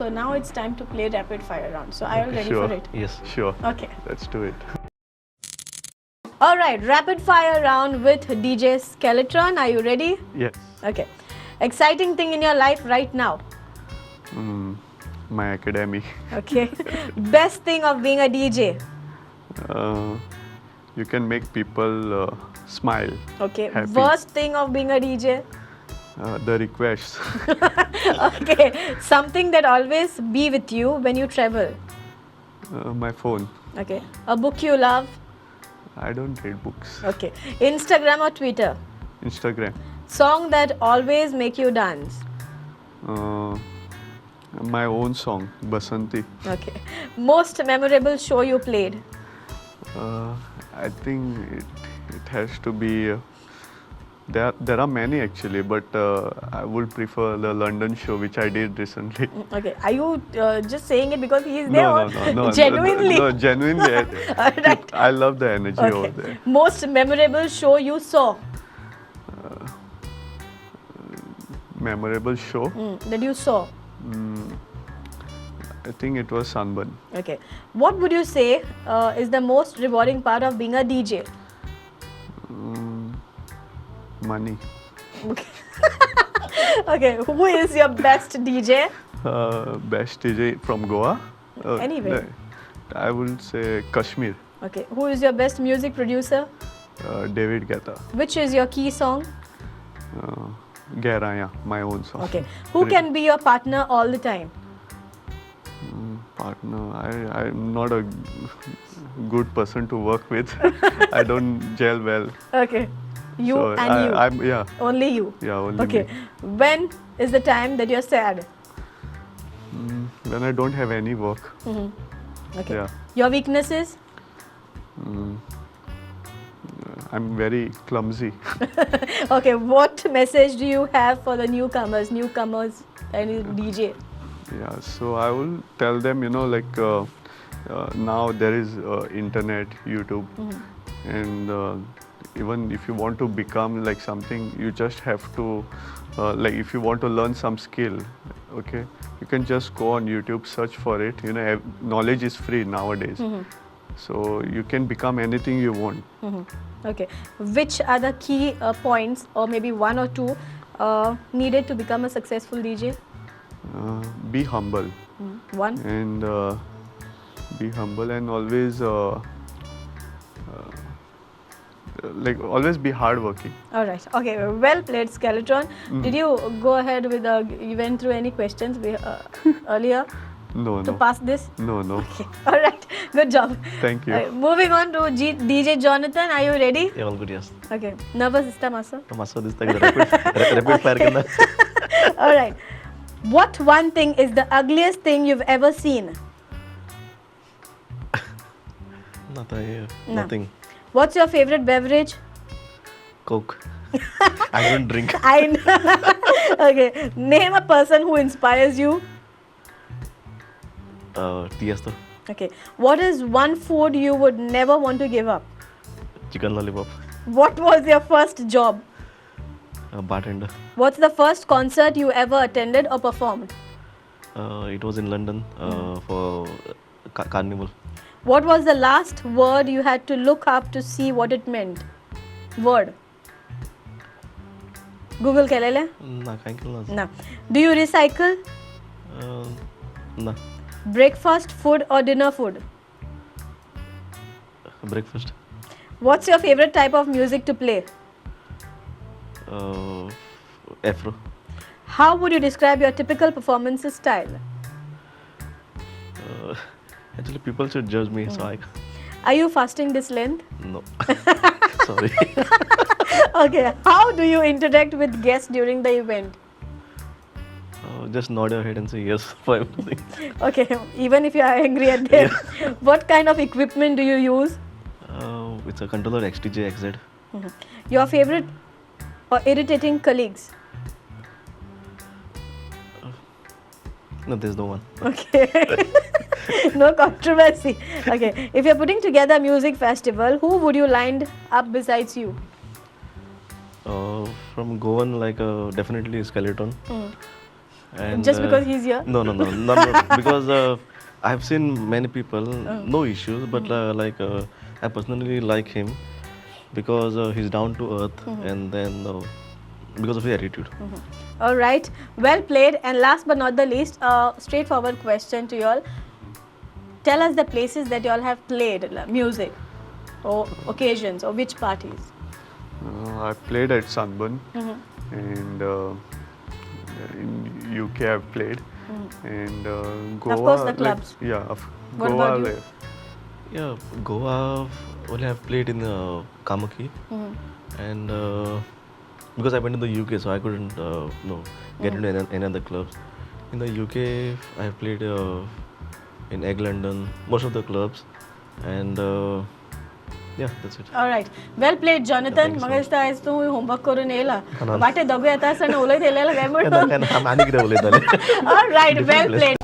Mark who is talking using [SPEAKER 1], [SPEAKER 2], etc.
[SPEAKER 1] So now it's time to play rapid fire round. So are you ready
[SPEAKER 2] Sure.
[SPEAKER 1] for it?
[SPEAKER 3] Yes.
[SPEAKER 2] Sure.
[SPEAKER 1] Okay.
[SPEAKER 2] Let's do it.
[SPEAKER 1] All right, rapid fire round with DJ Skeletron. Are you ready?
[SPEAKER 2] Yes.
[SPEAKER 1] Okay. Exciting thing in your life right now.
[SPEAKER 2] My academy.
[SPEAKER 1] Okay. Best thing of being a DJ.
[SPEAKER 2] You can make people smile.
[SPEAKER 1] Okay.
[SPEAKER 2] Happy.
[SPEAKER 1] Worst thing of being a DJ.
[SPEAKER 2] The requests.
[SPEAKER 1] Okay. Something that always be with you when you travel.
[SPEAKER 2] My phone.
[SPEAKER 1] Okay. A book you love.
[SPEAKER 2] I don't read books.
[SPEAKER 1] Okay. Instagram or Twitter.
[SPEAKER 2] Instagram.
[SPEAKER 1] Song that always make you dance.
[SPEAKER 2] My own song, Basanti.
[SPEAKER 1] Okay. Most memorable show you played.
[SPEAKER 2] I think it has to be. There are many actually, but I would prefer the London show which I did recently.
[SPEAKER 1] Okay. Are you just saying it because he is there?
[SPEAKER 2] No,
[SPEAKER 1] or
[SPEAKER 2] no, no, no.
[SPEAKER 1] Genuinely.
[SPEAKER 2] No, genuinely.
[SPEAKER 1] Alright.
[SPEAKER 2] I love the energy over
[SPEAKER 1] Okay.
[SPEAKER 2] there.
[SPEAKER 1] Most memorable show you saw.
[SPEAKER 2] Memorable show.
[SPEAKER 1] That you saw.
[SPEAKER 2] I think it was Sunburn.
[SPEAKER 1] Okay. What would you say is the most rewarding part of being a DJ?
[SPEAKER 2] Money.
[SPEAKER 1] Okay. Okay. Who is your best DJ?
[SPEAKER 2] Best DJ from Goa.
[SPEAKER 1] Anyway.
[SPEAKER 2] I would say Kashmir.
[SPEAKER 1] Okay. Who is your best music producer?
[SPEAKER 2] David Guetta.
[SPEAKER 1] Which is your key song?
[SPEAKER 2] Gairaya, my own song.
[SPEAKER 1] Okay. Who can be your partner all the time?
[SPEAKER 2] Partner. I'm not a good person to work with. I don't gel well.
[SPEAKER 1] Okay. You
[SPEAKER 2] So
[SPEAKER 1] and you.
[SPEAKER 2] I'm yeah.
[SPEAKER 1] Only you.
[SPEAKER 2] Yeah, only
[SPEAKER 1] Okay.
[SPEAKER 2] me.
[SPEAKER 1] When is the time that you're sad?
[SPEAKER 2] When I don't have any work.
[SPEAKER 1] Okay.
[SPEAKER 2] Yeah.
[SPEAKER 1] Your weaknesses?
[SPEAKER 2] I'm very clumsy.
[SPEAKER 1] Okay. What message do you have for the newcomers and DJ?
[SPEAKER 2] Yeah, so I will tell them, like now there is internet, YouTube, and even if you want to become like something, you just have to, like if you want to learn some skill, okay, you can just go on YouTube, search for it. Knowledge is free nowadays. So you can become anything you want.
[SPEAKER 1] Okay. Which are the key points, or maybe one or two, needed to become a successful DJ?
[SPEAKER 2] Be humble.
[SPEAKER 1] One.
[SPEAKER 2] And be humble and always always be hardworking.
[SPEAKER 1] All right. Okay. Well played, Skeletron. Did you go ahead with? You went through any questions earlier
[SPEAKER 2] No,
[SPEAKER 1] to
[SPEAKER 2] no,
[SPEAKER 1] pass this?
[SPEAKER 2] no, no.
[SPEAKER 1] Okay. All right. Good job.
[SPEAKER 2] Thank you.
[SPEAKER 1] Moving on to DJ Jonathan. Are you ready?
[SPEAKER 3] Yeah, all good, yes.
[SPEAKER 1] Okay. Nervous this time, also?
[SPEAKER 3] Masa this tag rapid fire kena.
[SPEAKER 1] All right. What one thing is the ugliest thing you've ever seen?
[SPEAKER 3] Nothing.
[SPEAKER 1] What's your favorite beverage?
[SPEAKER 3] Coke. I don't drink.
[SPEAKER 1] I know. Okay. Name a person who inspires you.
[SPEAKER 3] Tiesto.
[SPEAKER 1] Okay. What is one food you would never want to give up?
[SPEAKER 3] Chicken lollipop.
[SPEAKER 1] What was your first job?
[SPEAKER 3] Bartender.
[SPEAKER 1] What's the first concert you ever attended or performed?
[SPEAKER 3] It was in London for Carnival.
[SPEAKER 1] What was the last word you had to look up to see what it meant? Word. Google kelele?
[SPEAKER 3] Nah, kain kelna.
[SPEAKER 1] No. Do you recycle?
[SPEAKER 3] Nah.
[SPEAKER 1] Breakfast food or dinner food?
[SPEAKER 3] Breakfast.
[SPEAKER 1] What's your favorite type of music to play?
[SPEAKER 3] Afro.
[SPEAKER 1] How would you describe your typical performance style?
[SPEAKER 3] Actually, people should judge me, so I
[SPEAKER 1] Are you fasting this length?
[SPEAKER 3] no. Sorry.
[SPEAKER 1] Okay. How do you interact with guests during the event?
[SPEAKER 3] Just nod your head and say yes for everything.
[SPEAKER 1] Okay. Even if you are angry at them. What kind of equipment do you use?
[SPEAKER 3] It's a controller XTJ XZ.
[SPEAKER 1] Your favorite or irritating colleagues?
[SPEAKER 3] No, there's no one.
[SPEAKER 1] Okay. No controversy. Okay. If you're putting together a music festival, who would you line up besides you?
[SPEAKER 3] From Goan, like definitely Skeleton. And
[SPEAKER 1] Just because he's here?
[SPEAKER 3] No, no, no, not because I've seen many people, no issues, but I personally like him because he's down to earth, and then because of his attitude.
[SPEAKER 1] All right, well played. And last but not the least, straightforward question to you all. Tell us the places that you all have played music, or occasions, or which parties.
[SPEAKER 2] I played at Sunburn, and in UK I've played, and Goa.
[SPEAKER 1] course, the clubs.
[SPEAKER 2] Goa.
[SPEAKER 1] What about you?
[SPEAKER 3] Yeah, Goa only I've played in Kamuki, and because I went to the UK, so I couldn't get into any other clubs. In the UK, I've played in Egg London, most of the clubs, and yeah, that's it.
[SPEAKER 1] All right, well played, Jonathan.
[SPEAKER 3] Thank you so
[SPEAKER 1] Maga
[SPEAKER 3] much.
[SPEAKER 1] ista as tu homework korun yela. Bate dogu eta sana ulai thela ga
[SPEAKER 3] And I'm Annie Gravely.
[SPEAKER 1] All right, well played.